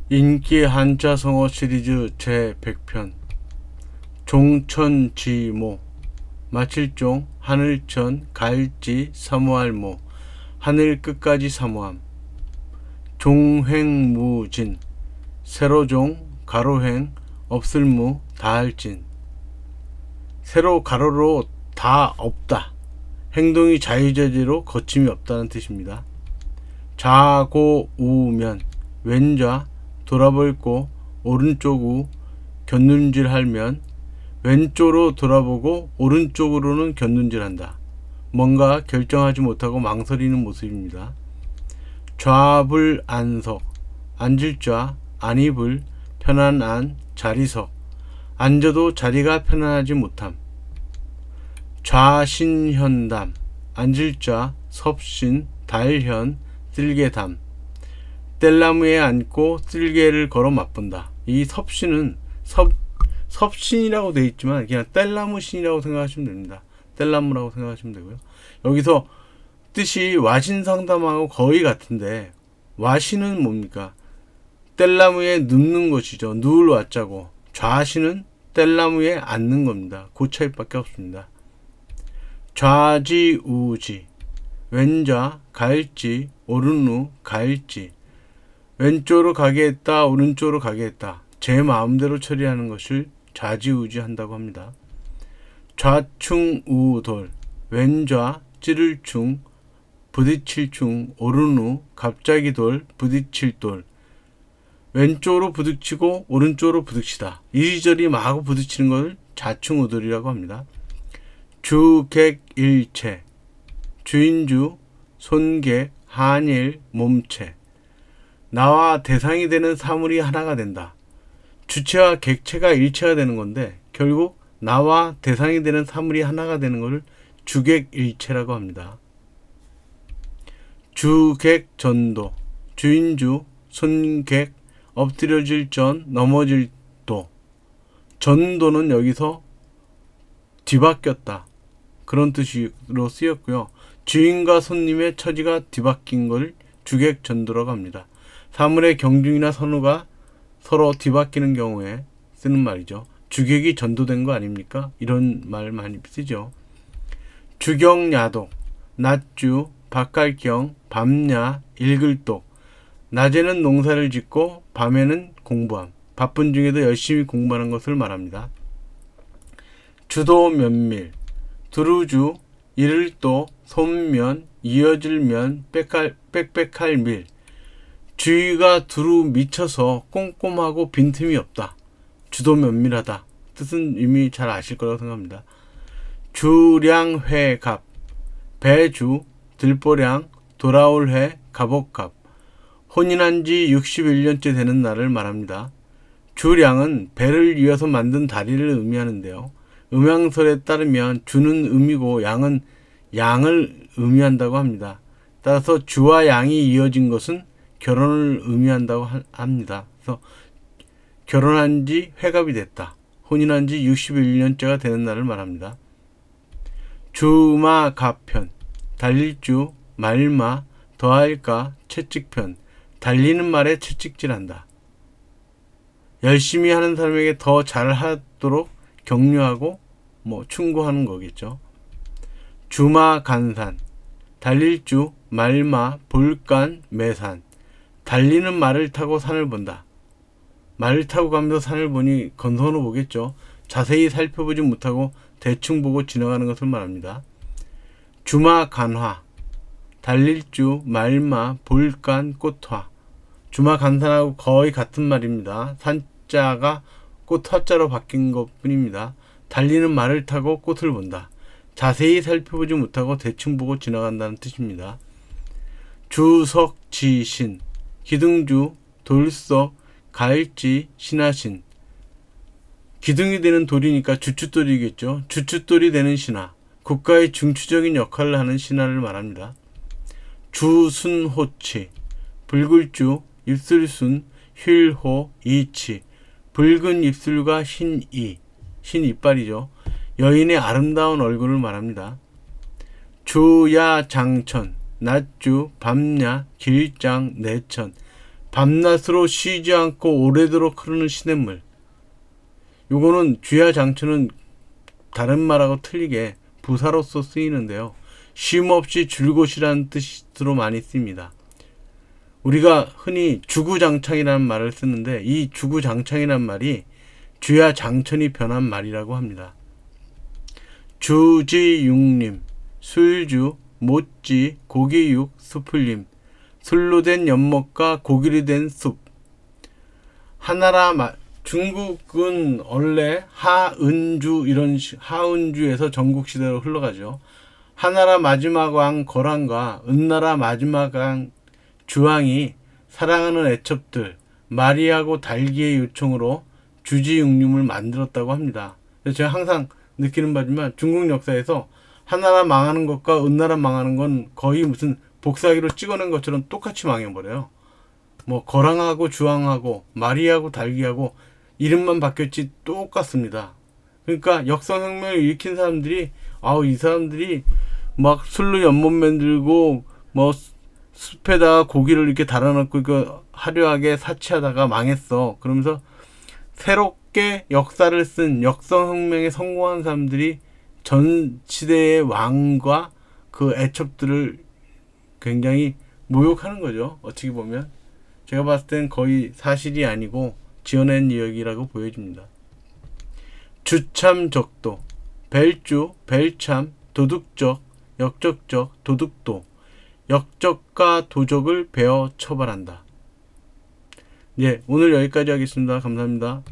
인기 한자 성어 시리즈 제100편 종천지모 마칠종 하늘천 갈지 사모할모 하늘 끝까지 사모함 종횡무진 세로종 가로행 없을무 다할진 세로 가로로 다 없다. 행동이 자유자재로 거침이 없다는 뜻입니다. 좌고우면 왼좌 돌아볼고 오른쪽 우 곁눈질 할면 왼쪽으로 돌아보고 오른쪽으로는 곁눈질 한다. 뭔가 결정하지 못하고 망설이는 모습입니다. 좌불안석 앉을 좌 안입을 편한 안 자리석 앉아도 자리가 편안하지 못함. 좌신현담 앉을 좌 섭신 달현 쓸개담 뗄나무에 앉고 쓸개를 걸어 맛본다. 이 섭신은 섭신이라고 되어 있지만 그냥 뗄나무신이라고 생각하시면 됩니다. 뗄나무라고 생각하시면 되고요. 여기서 뜻이 와신상담하고 거의 같은데 와신은 뭡니까? 뗄나무에 눕는 것이죠. 누울 와자고 좌신은 뗄나무에 앉는 겁니다. 그 차이밖에 없습니다. 좌지우지 왼좌 갈지 오른우 갈지 왼쪽으로 가게 했다 오른쪽으로 가게 했다 제 마음대로 처리하는 것을 좌지우지 한다고 합니다. 좌충우돌 왼좌 찌를 충 부딪힐 충 오른우 갑자기 돌 부딪힐 돌 왼쪽으로 부딪히고 오른쪽으로 부딪히다 이리저리 마구 부딪히는 것을 좌충우돌이라고 합니다. 주객일체 주인주 손객 한일 몸체 나와 대상이 되는 사물이 하나가 된다. 주체와 객체가 일체가 되는 건데 결국 나와 대상이 되는 사물이 하나가 되는 것을 주객일체라고 합니다. 주객전도 주인주 손객 엎드려질 전 넘어질 도 전도는 여기서 뒤바뀌었다 그런 뜻으로 쓰였고요. 주인과 손님의 처지가 뒤바뀐 걸 주객전도라고 합니다. 사물의 경중이나 선우가 서로 뒤바뀌는 경우에 쓰는 말이죠. 주객이 전도된 거 아닙니까? 이런 말 많이 쓰죠. 주경야독 낮주 바깔경 밤야 일글독 낮에는 농사를 짓고 밤에는 공부함 바쁜 중에도 열심히 공부하는 것을 말합니다. 주도면밀 두루주 이를도 손면 이어질면 빽빽할 밀 주위가 두루 미쳐서 꼼꼼하고 빈틈이 없다. 주도면밀하다. 뜻은 이미 잘 아실 거라고 생각합니다. 주량회갑 배주 들보량 돌아올 해 갑옷갑 혼인한 지 61년째 되는 날을 말합니다. 주량은 배를 이어서 만든 다리를 의미하는데요. 음양설에 따르면 주는 음이고 양은 양을 의미한다고 합니다. 따라서 주와 양이 이어진 것은 결혼을 의미한다고 합니다. 그래서 결혼한 지 회갑이 됐다. 혼인한 지 61년째가 되는 날을 말합니다. 주마가편 달릴주 말마 더할까 채찍편 달리는 말에 채찍질한다. 열심히 하는 사람에게 더 잘하도록 격려하고 충고하는 거겠죠. 주마간산 달릴주 말마 볼간 매산 달리는 말을 타고 산을 본다. 말을 타고 가면서 산을 보니 건선으로 보겠죠. 자세히 살펴보지 못하고 대충 보고 지나가는 것을 말합니다. 주마간화 달릴주 말마 볼간 꽃화 주마간산하고 거의 같은 말입니다. 산자가 꽃 화자로 바뀐 것 뿐입니다. 달리는 말을 타고 꽃을 본다. 자세히 살펴보지 못하고 대충 보고 지나간다는 뜻입니다. 주석지신 기둥주 돌석 가을지 신하신 기둥이 되는 돌이니까 주춧돌이겠죠. 주춧돌이 되는 신하 국가의 중추적인 역할을 하는 신하를 말합니다. 주순호치 붉을주 입술순 휠호 이치 붉은 입술과 흰이 흰이빨이죠. 여인의 아름다운 얼굴을 말합니다. 주야장천 낮주 밤야 길장 내천 밤낮으로 쉬지 않고 오래도록 흐르는 시냇물. 요거는 쥐야 장천은 다른 말하고 틀리게 부사로서 쓰이는데요. 쉼없이 줄곳이라는 뜻으로 많이 씁니다. 우리가 흔히 주구장창이라는 말을 쓰는데 이 주구장창이라는 말이 쥐야 장천이 변한 말이라고 합니다. 주지육림, 술주, 모찌, 고기육, 수풀림, 술로 된 엿먹과 고기로 된 숲. 중국은 원래 하은주 하은주에서 전국시대로 흘러가죠. 하나라 마지막 왕 거란과 은나라 마지막 왕 주왕이 사랑하는 애첩들 마리하고 달기의 요청으로 주지육림을 만들었다고 합니다. 제가 항상 느끼는 바지만 중국 역사에서 하나라 망하는 것과 은나라 망하는 건 거의 무슨 복사기로 찍어낸 것처럼 똑같이 망해버려요. 뭐 거랑하고 주왕하고 마리하고 달기하고 이름만 바뀌었지 똑같습니다. 그러니까 역사혁명을 일으킨 사람들이 이 사람들이 막 술로 연못 만들고 뭐 숲에다가 고기를 이렇게 달아놓고 이거 화려하게 사치하다가 망했어. 그러면서 새롭게 역사를 쓴 역사혁명에 성공한 사람들이 전 시대의 왕과 그 애첩들을 굉장히 모욕하는 거죠. 어떻게 보면 제가 봤을 땐 거의 사실이 아니고 지어낸 이야기라고 보여집니다. 주참적도, 벨주, 벨참, 도둑적, 역적적, 도둑도, 역적과 도적을 베어 처벌한다. 오늘 여기까지 하겠습니다. 감사합니다.